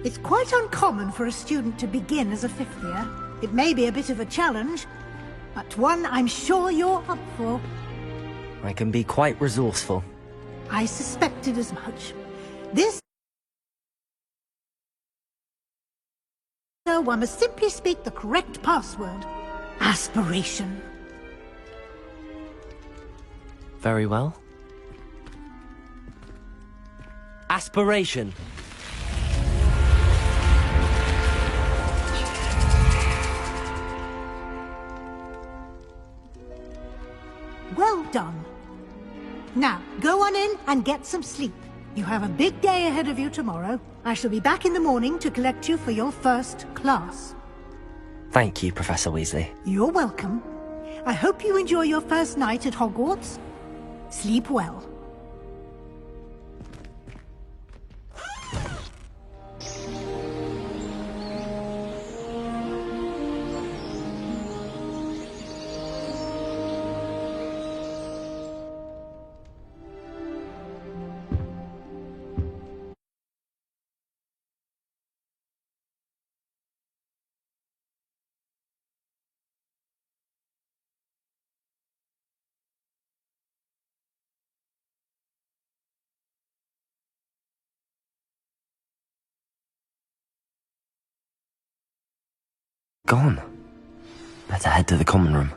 It's quite uncommon for a student to begin as a fifth year. It may be a bit of a challenge, but one I'm sure you're up for. I can be quite resourceful. I suspected as much. This one must simply speak the correct password. Aspiration. Very well. Aspiration. Well done. Now, go on in and get some sleep. You have a big day ahead of you tomorrow. I shall be back in the morning to collect you for your first class. Thank you, Professor Weasley. You're welcome. I hope you enjoy your first night at Hogwarts. Sleep well. Gone. Better head to the common room.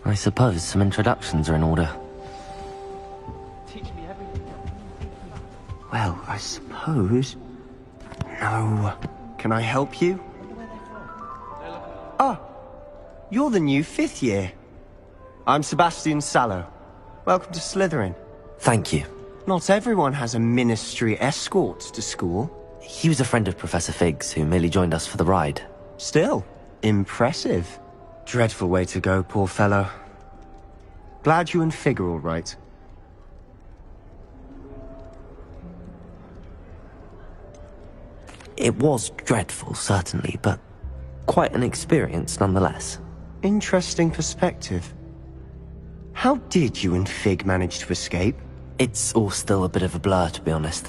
I suppose some introductions are in order. Teach me everything. Well, I suppose... No. Can I help you? Ah, you're the new 5th year. I'm Sebastian Sallow. Welcome to Slytherin. Thank you. Not everyone has a ministry escort to school. He was a friend of Professor Fig's who merely joined us for the ride. Still, impressive. Dreadful way to go, poor fellow. Glad you and Fig are all right. It was dreadful, certainly, but quite an experience nonetheless. Interesting perspective. How did you and Fig manage to escape? It's all still a bit of a blur, to be honest.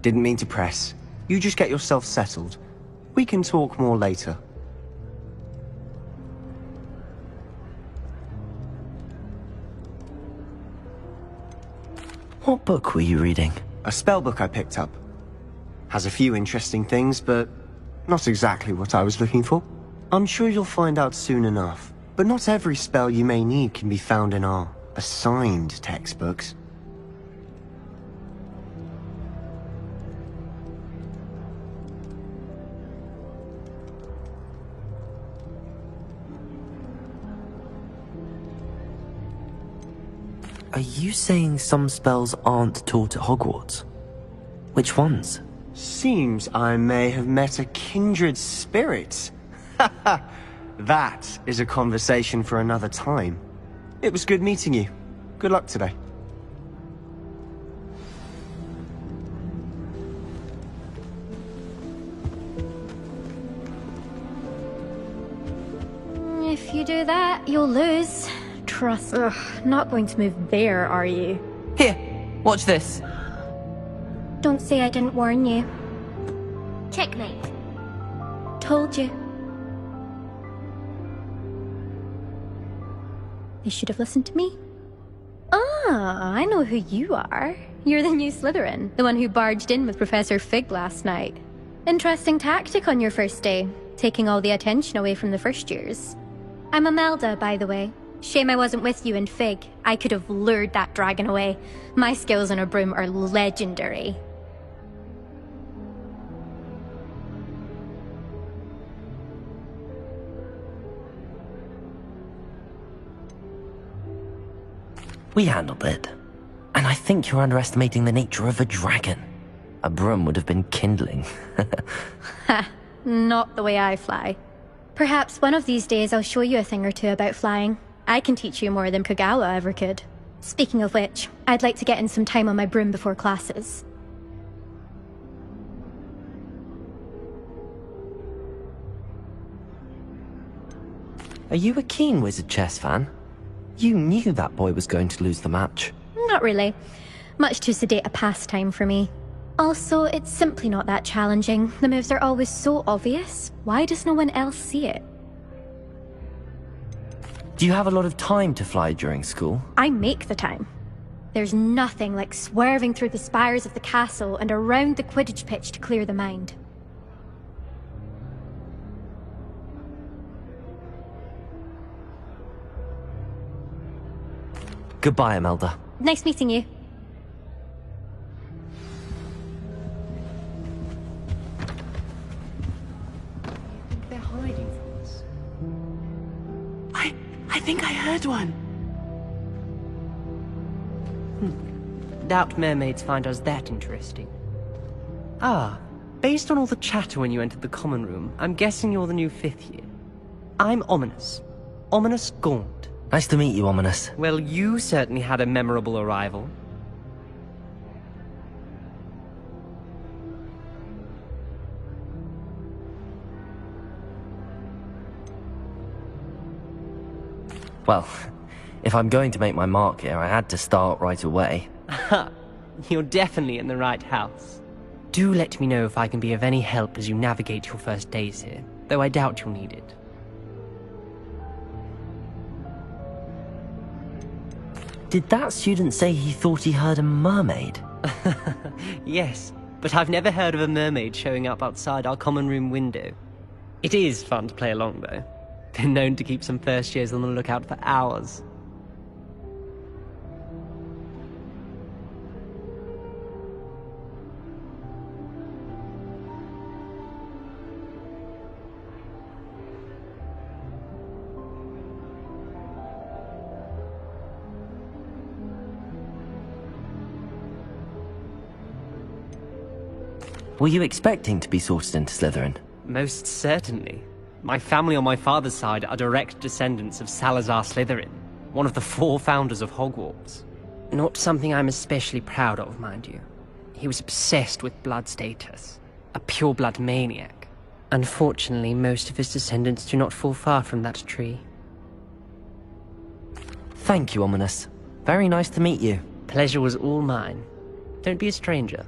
Didn't mean to press. You just get yourself settled. We can talk more later. What book were you reading? A spell book I picked up. Has a few interesting things, but not exactly what I was looking for. I'm sure you'll find out soon enough. But not every spell you may need can be found in our assigned textbooks. Are you saying some spells aren't taught at Hogwarts? Which ones? Seems I may have met a kindred spirit. That is a conversation for another time. It was good meeting you. Good luck today. If you do that, you'll lose. Trust. Ugh, not going to move there, are you? Here, watch this. Don't say I didn't warn you. Checkmate. Told you. You should have listened to me. Ah, I know who you are. You're the new Slytherin, the one who barged in with Professor Fig last night. Interesting tactic on your first day, taking all the attention away from the first years. I'm Imelda, by the way. Shame I wasn't with you in Fig. I could have lured that dragon away. My skills on a broom are legendary. We handled it. And I think you're underestimating the nature of a dragon. A broom would have been kindling. Ha, not the way I fly. Perhaps one of these days I'll show you a thing or two about flying. I can teach you more than Kagawa ever could. Speaking of which, I'd like to get in some time on my broom before classes. Are you a keen Wizard chess fan? You knew that boy was going to lose the match. Not really. Much too sedate a pastime for me. Also, it's simply not that challenging. The moves are always so obvious. Why does no one else see it? Do you have a lot of time to fly during school? I make the time. There's nothing like swerving through the spires of the castle and around the Quidditch pitch to clear the mind. Goodbye, Imelda. Nice meeting you. They're hiding from us. I think I heard one. Doubt mermaids find us that interesting. Ah, based on all the chatter when you entered the common room, I'm guessing you're the new 5th year. I'm Ominous. Ominous Gaunt. Nice to meet you, Ominous. Well, you certainly had a memorable arrival. Well, if I'm going to make my mark here, I had to start right away. Ha! You're definitely in the right house. Do let me know if I can be of any help as you navigate your first days here, though I doubt you'll need it. Did that student say he thought he heard a mermaid? Yes, but I've never heard of a mermaid showing up outside our common room window. It is fun to play along, though. Been known to keep some first years on the lookout for hours. Were you expecting to be sorted into Slytherin? Most certainly. My family on my father's side are direct descendants of Salazar Slytherin, one of the 4 founders of Hogwarts. Not something I'm especially proud of, mind you. He was obsessed with blood status, a pure-blood maniac. Unfortunately, most of his descendants do not fall far from that tree. Thank you, Ominous. Very nice to meet you. Pleasure was all mine. Don't be a stranger.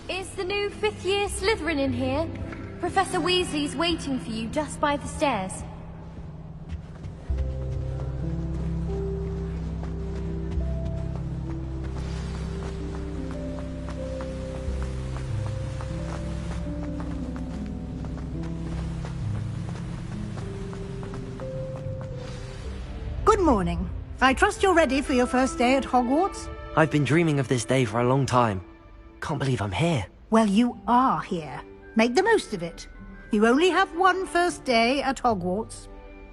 Is the new 5th year Slytherin in here? Professor Weasley's waiting for you just by the stairs. Good morning. I trust you're ready for your first day at Hogwarts? I've been dreaming of this day for a long time. Can't believe I'm here. Well, you are here. Make the most of it. You only have one first day at Hogwarts.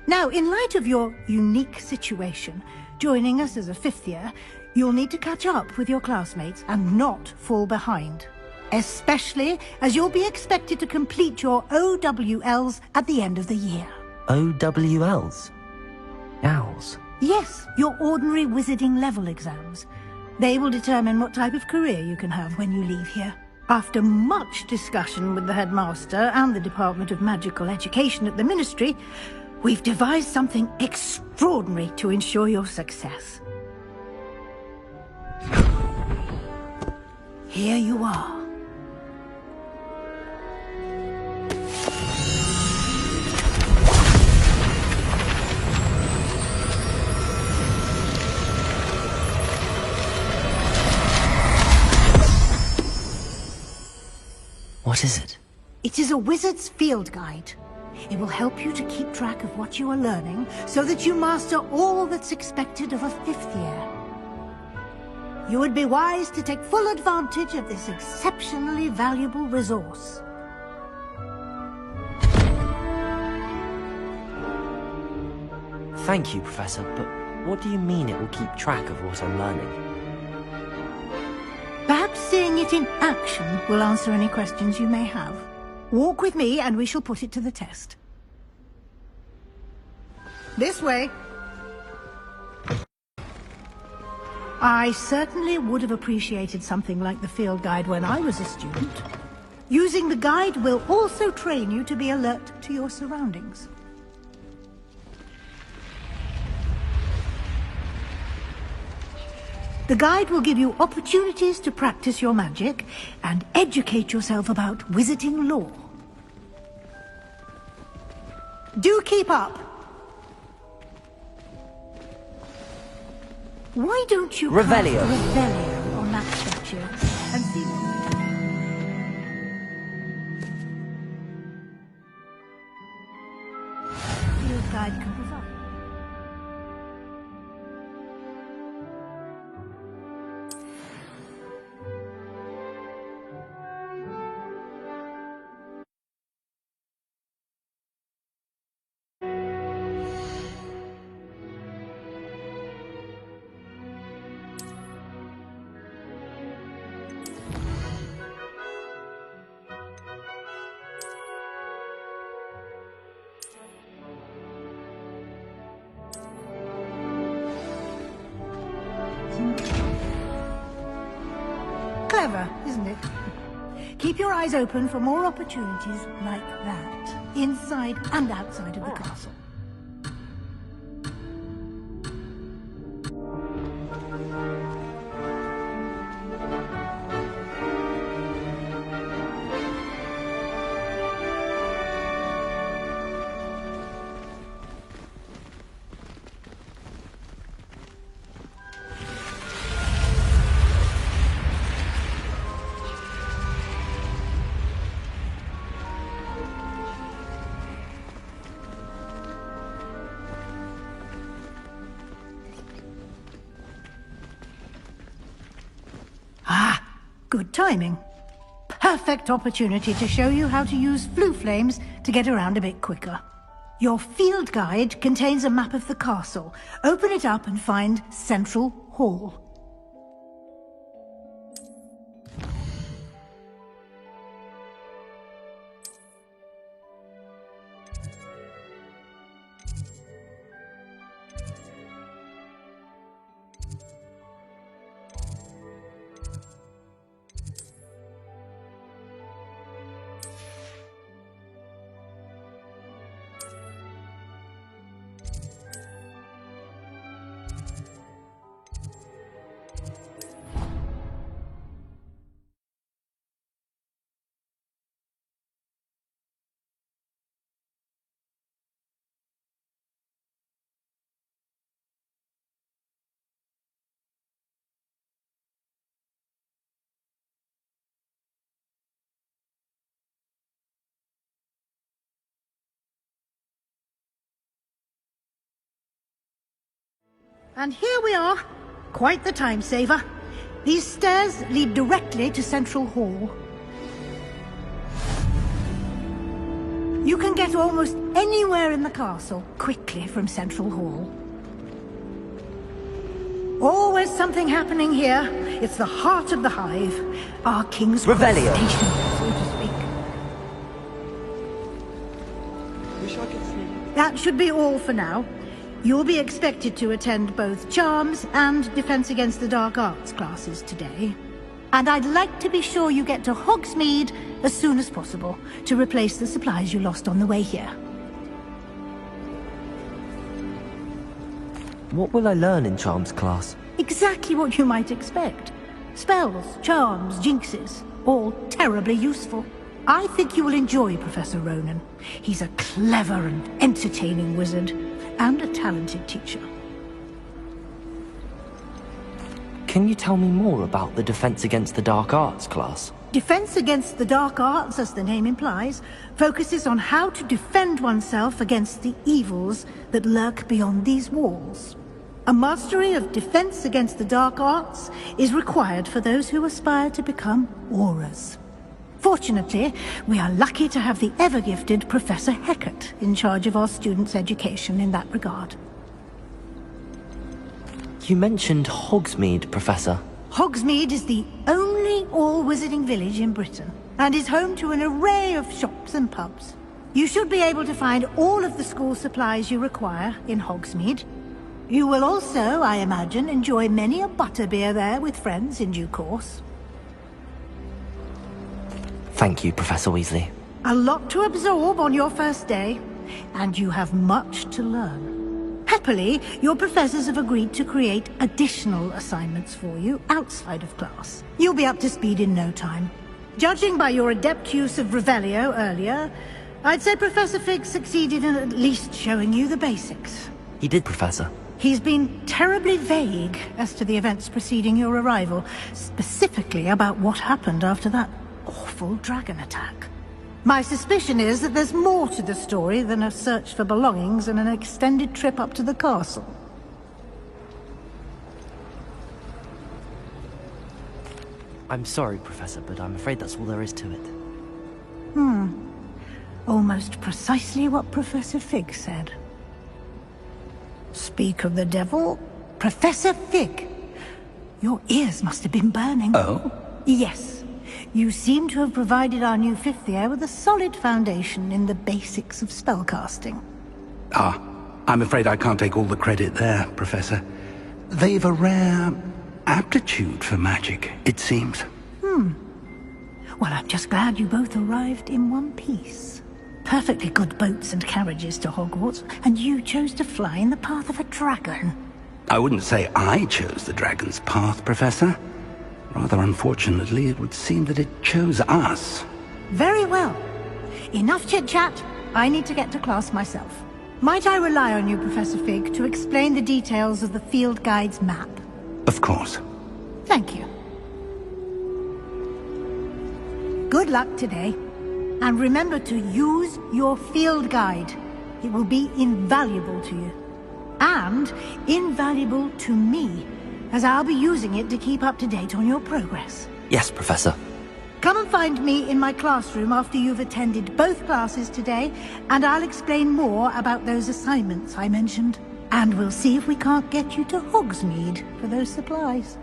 Now, in light of your unique situation, joining us as a 5th year, you'll need to catch up with your classmates and not fall behind. Especially as you'll be expected to complete your OWLs at the end of the year. OWLs? Owls? Yes, your ordinary wizarding level exams. They will determine what type of career you can have when you leave here. After much discussion with the headmaster and the Department of Magical Education at the Ministry, we've devised something extraordinary to ensure your success. Here you are. What is it? It is a wizard's field guide. It will help you to keep track of what you are learning, so that you master all that's expected of a 5th year. You would be wise to take full advantage of this exceptionally valuable resource. Thank you, Professor, but what do you mean it will keep track of what I'm learning? Perhaps seeing it in action will answer any questions you may have. Walk with me and we shall put it to the test. This way. I certainly would have appreciated something like the field guide when I was a student. Using the guide will also train you to be alert to your surroundings. The guide will give you opportunities to practice your magic and educate yourself about wizarding lore. Do keep up! Why don't you Revelio. cast Revelio on that statue and see what... Field guide can provide. Clever, isn't it? Keep your eyes open for more opportunities like that, inside and outside of the castle. Good timing. Perfect opportunity to show you how to use flue flames to get around a bit quicker. Your field guide contains a map of the castle. Open it up and find Central Hall. And here we are. Quite the time saver. These stairs lead directly to Central Hall. You can get almost anywhere in the castle quickly from Central Hall. Always something happening here. It's the heart of the hive. Our king's Revelio. station, so to speak. Wish I could see. That should be all for now. You'll be expected to attend both Charms and Defense Against the Dark Arts classes today. And I'd like to be sure you get to Hogsmeade as soon as possible to replace the supplies you lost on the way here. What will I learn in Charms class? Exactly what you might expect. Spells, charms, jinxes, all terribly useful. I think you will enjoy Professor Ronan. He's a clever and entertaining wizard, and a talented teacher. Can you tell me more about the Defense Against the Dark Arts class? Defense Against the Dark Arts, as the name implies, focuses on how to defend oneself against the evils that lurk beyond these walls. A mastery of Defense Against the Dark Arts is required for those who aspire to become Auras. Fortunately, we are lucky to have the ever-gifted Professor Hecat in charge of our students' education in that regard. You mentioned Hogsmeade, Professor. Hogsmeade is the only all-wizarding village in Britain, and is home to an array of shops and pubs. You should be able to find all of the school supplies you require in Hogsmeade. You will also, I imagine, enjoy many a butterbeer there with friends in due course. Thank you, Professor Weasley. A lot to absorb on your first day, and you have much to learn. Happily, your professors have agreed to create additional assignments for you outside of class. You'll be up to speed in no time. Judging by your adept use of Revelio earlier, I'd say Professor Fig succeeded in at least showing you the basics. He did, Professor. He's been terribly vague as to the events preceding your arrival, specifically about what happened after that awful dragon attack. My suspicion is that there's more to the story than a search for belongings and an extended trip up to the castle. I'm sorry, Professor, but I'm afraid that's all there is to it. Almost precisely what Professor Fig said. Speak of the devil, Professor Fig. Your ears must have been burning. Oh? Yes. You seem to have provided our new fifth year with a solid foundation in the basics of spellcasting. Ah, I'm afraid I can't take all the credit there, Professor. They've a rare aptitude for magic, it seems. Well, I'm just glad you both arrived in one piece. Perfectly good boats and carriages to Hogwarts, and you chose to fly in the path of a dragon. I wouldn't say I chose the dragon's path, Professor. Rather unfortunately, it would seem that it chose us. Very well. Enough chit-chat. I need to get to class myself. Might I rely on you, Professor Fig, to explain the details of the field guide's map? Of course. Thank you. Good luck today. And remember to use your field guide. It will be invaluable to you. And invaluable to me, as I'll be using it to keep up to date on your progress. Yes, Professor. Come and find me in my classroom after you've attended both classes today, and I'll explain more about those assignments I mentioned. And we'll see if we can't get you to Hogsmeade for those supplies.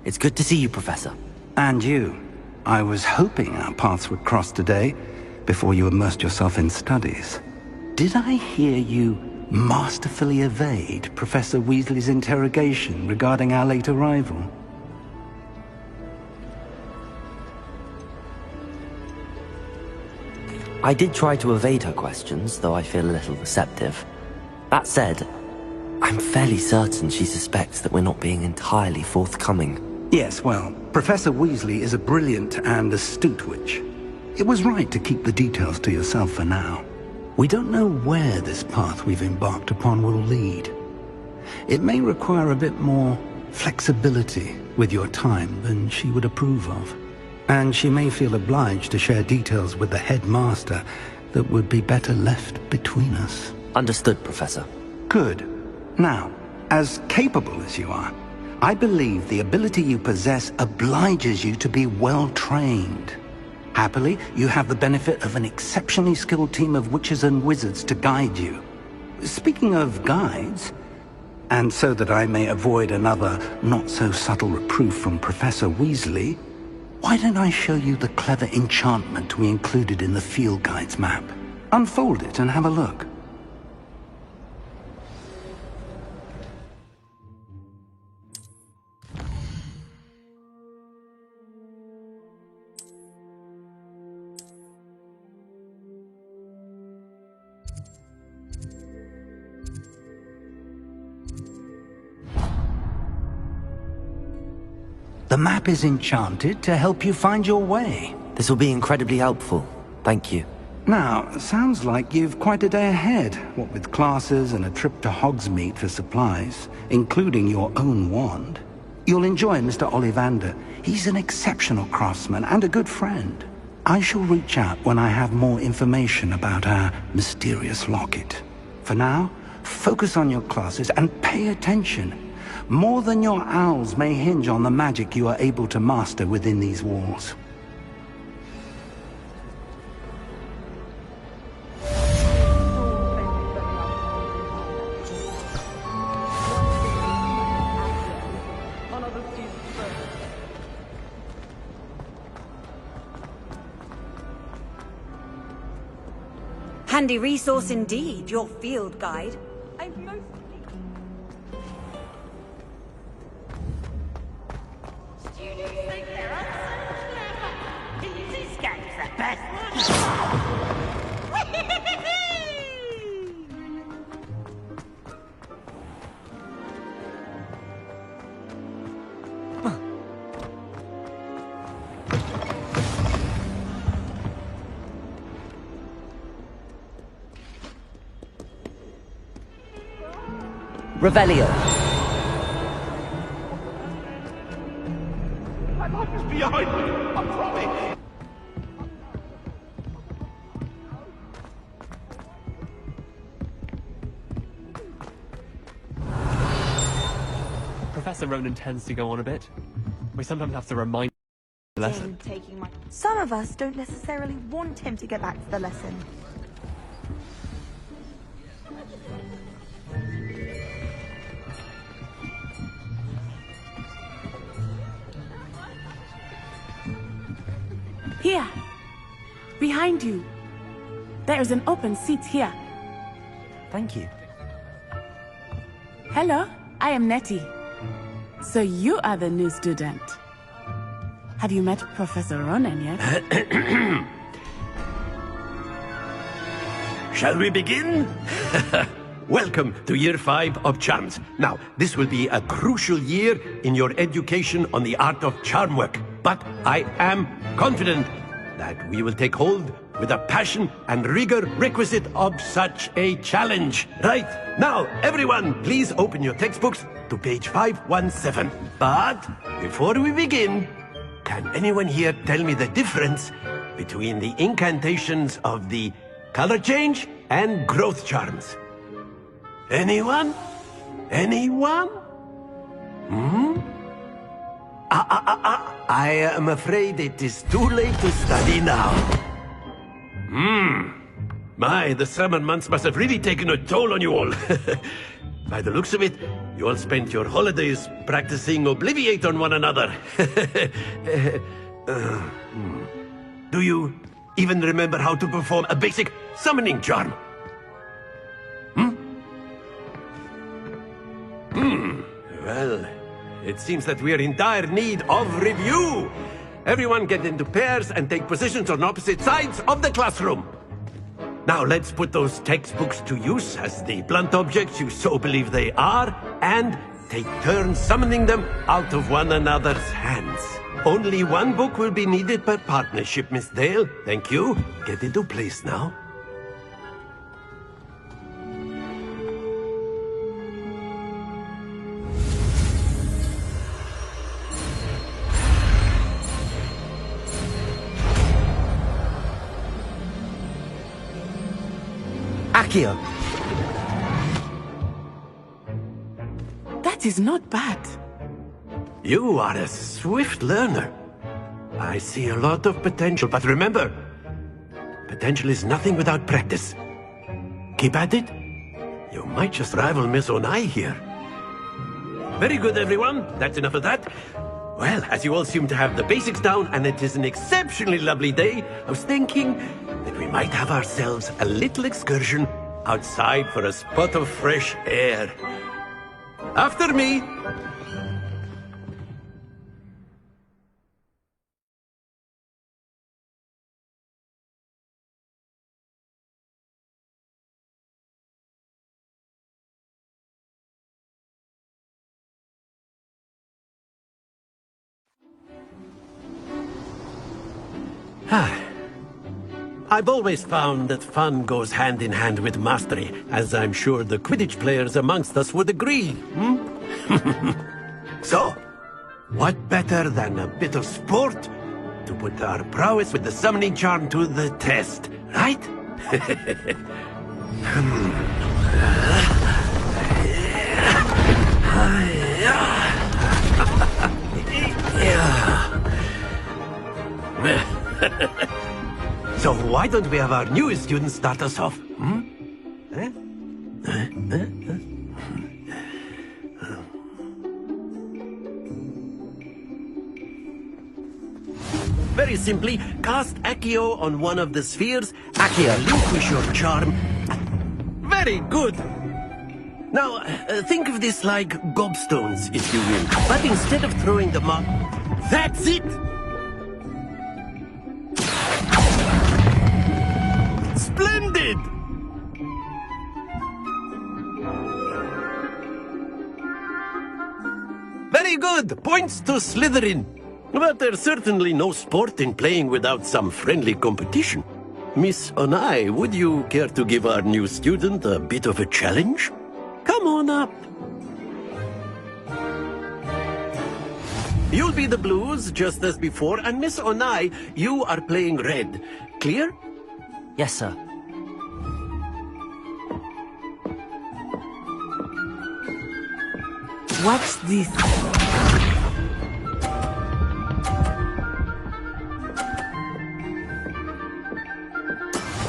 It's good to see you, Professor. And you. I was hoping our paths would cross today, before you immersed yourself in studies. Did I hear you masterfully evade Professor Weasley's interrogation regarding our late arrival? I did try to evade her questions, though I feel a little receptive. That said, I'm fairly certain she suspects that we're not being entirely forthcoming. Yes, well, Professor Weasley is a brilliant and astute witch. It was right to keep the details to yourself for now. We don't know where this path we've embarked upon will lead. It may require a bit more flexibility with your time than she would approve of. And she may feel obliged to share details with the headmaster that would be better left between us. Understood, Professor. Good. Now, as capable as you are, I believe the ability you possess obliges you to be well-trained. Happily, you have the benefit of an exceptionally skilled team of witches and wizards to guide you. Speaking of guides, and so that I may avoid another not-so-subtle reproof from Professor Weasley, why don't I show you the clever enchantment we included in the field guide's map? Unfold it and have a look. The map is enchanted to help you find your way. This will be incredibly helpful. Thank you. Now, sounds like you've quite a day ahead, what with classes and a trip to Hogsmeade for supplies, including your own wand. You'll enjoy Mr. Ollivander. He's an exceptional craftsman and a good friend. I shall reach out when I have more information about our mysterious locket. For now, focus on your classes and pay attention. More than your owls may hinge on the magic you are able to master within these walls. Handy resource indeed, your field guide. Revelio. My life is behind me, I promise. Professor Ronan tends to go on a bit. We sometimes have to remind the lesson. Some of us don't necessarily want him to get back to the lesson. Here, behind you. There is an open seat here. Thank you. Hello, I am Nettie. So you are the new student. Have you met Professor Ronan yet? Shall we begin? Welcome to Year 5 of Charms. Now, this will be a crucial year in your education on the art of charm work. But I am confident that we will take hold with the passion and rigor requisite of such a challenge. Right, now, everyone, please open your textbooks to page 517. But before we begin, can anyone here tell me the difference between the incantations of the color change and growth charms? Anyone? Anyone? I am afraid it is too late to study now. My, the summer months must have really taken a toll on you all. By the looks of it, You all spent your holidays practicing Obliviate on one another. Do you even remember how to perform a basic summoning charm? Well, it seems that we are in dire need of review. Everyone get into pairs and take positions on opposite sides of the classroom. Now let's put those textbooks to use as the blunt objects you so believe they are, and take turns summoning them out of one another's hands. Only one book will be needed per partnership, Miss Dale. Thank you. Get into place now. Accio! That is not bad. You are a swift learner. I see a lot of potential, but remember, potential is nothing without practice. Keep at it. You might just rival Miss Onai here. Very good, everyone. That's enough of that. Well, as you all seem to have the basics down, and it is an exceptionally lovely day, I was thinking that we might have ourselves a little excursion outside for a spot of fresh air. After me! I've always found that fun goes hand in hand with mastery, as I'm sure the Quidditch players amongst us would agree. So, what better than a bit of sport to put our prowess with the summoning charm to the test, right? So why don't we have our newest student start us off? Very simply, cast Accio on one of the spheres. Accio, relinquish your charm. Very good. Now, think of this like gobstones, if you will. But instead of throwing them up... That's it! Splendid! Very good! Points to Slytherin. But there's certainly no sport in playing without some friendly competition. Miss Onai, would you care to give our new student a bit of a challenge? Come on up. You'll be the blues, just as before, and Miss Onai, you are playing red. Clear? Yes, sir. What's this?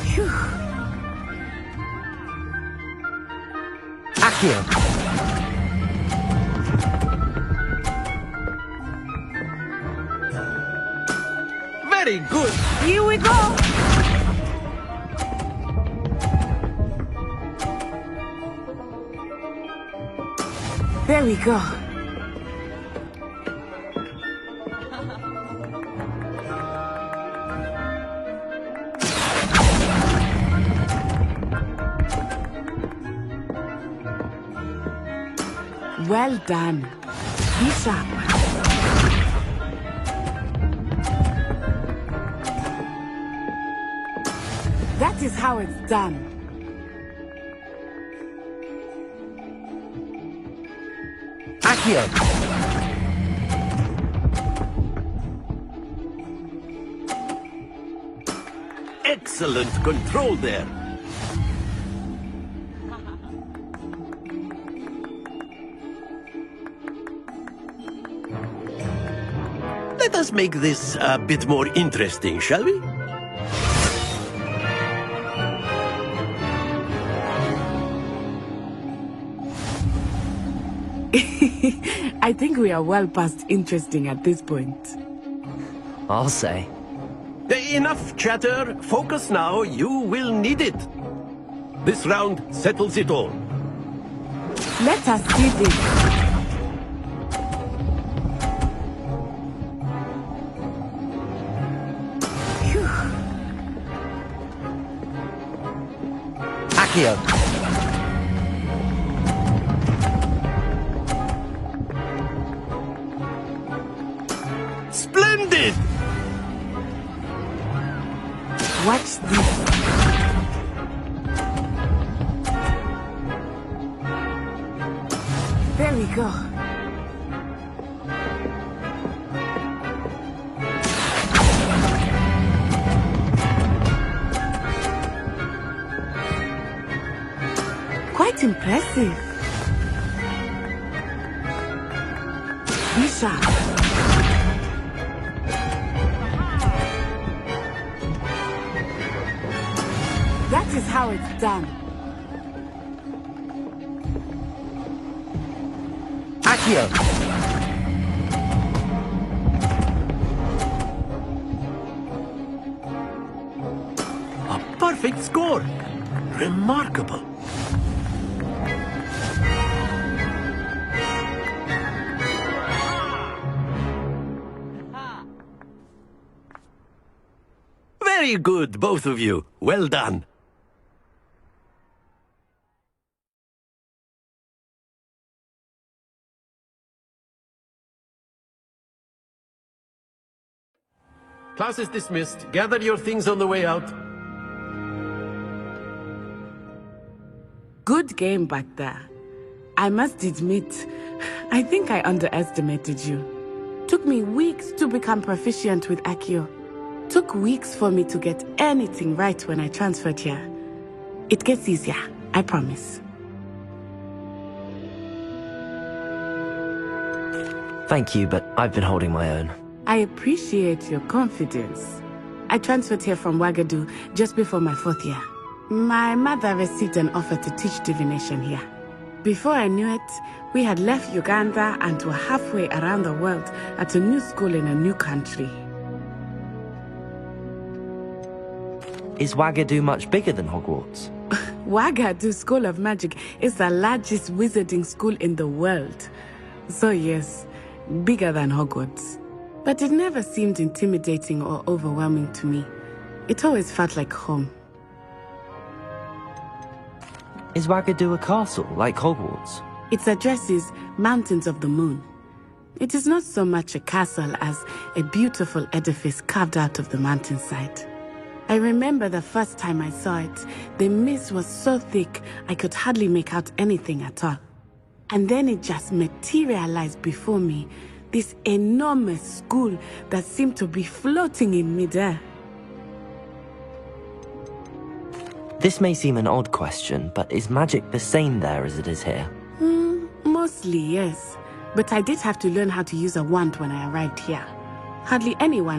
Phew. Accio! Very good! Here we go! There we go. Well done. Be sharp. That is how it's done. Accio! Excellent control there. Let us make this a bit more interesting, shall we? I think we are well past interesting at this point. I'll say. Enough chatter. Focus now. You will need it. This round settles it all. Let us see this. Accio! Splendid! Watch this. There we go. Quite impressive. Be sharp. That is how it's done. Accio! A perfect score. Remarkable. Very good, both of you. Well done. Class is dismissed. Gather your things on the way out. Good game back there. I must admit, I think I underestimated you. Took me weeks to become proficient with Accio. Took weeks for me to get anything right when I transferred here. It gets easier, I promise. Thank you, but I've been holding my own. I appreciate your confidence. I transferred here from Uagadou just before my 4th year. My mother received an offer to teach divination here. Before I knew it, we had left Uganda and were halfway around the world at a new school in a new country. Is Uagadou much bigger than Hogwarts? Uagadou School of Magic is the largest wizarding school in the world. So yes, bigger than Hogwarts. But it never seemed intimidating or overwhelming to me. It always felt like home. Is Uagadou a castle, like Hogwarts? Its address is Mountains of the Moon. It is not so much a castle as a beautiful edifice carved out of the mountainside. I remember the first time I saw it, the mist was so thick I could hardly make out anything at all. And then it just materialized before me, this enormous school that seemed to be floating in midair. This may seem an odd question, but is magic the same there as it is here? Mostly, yes. But I did have to learn how to use a wand when I arrived here. Hardly anyone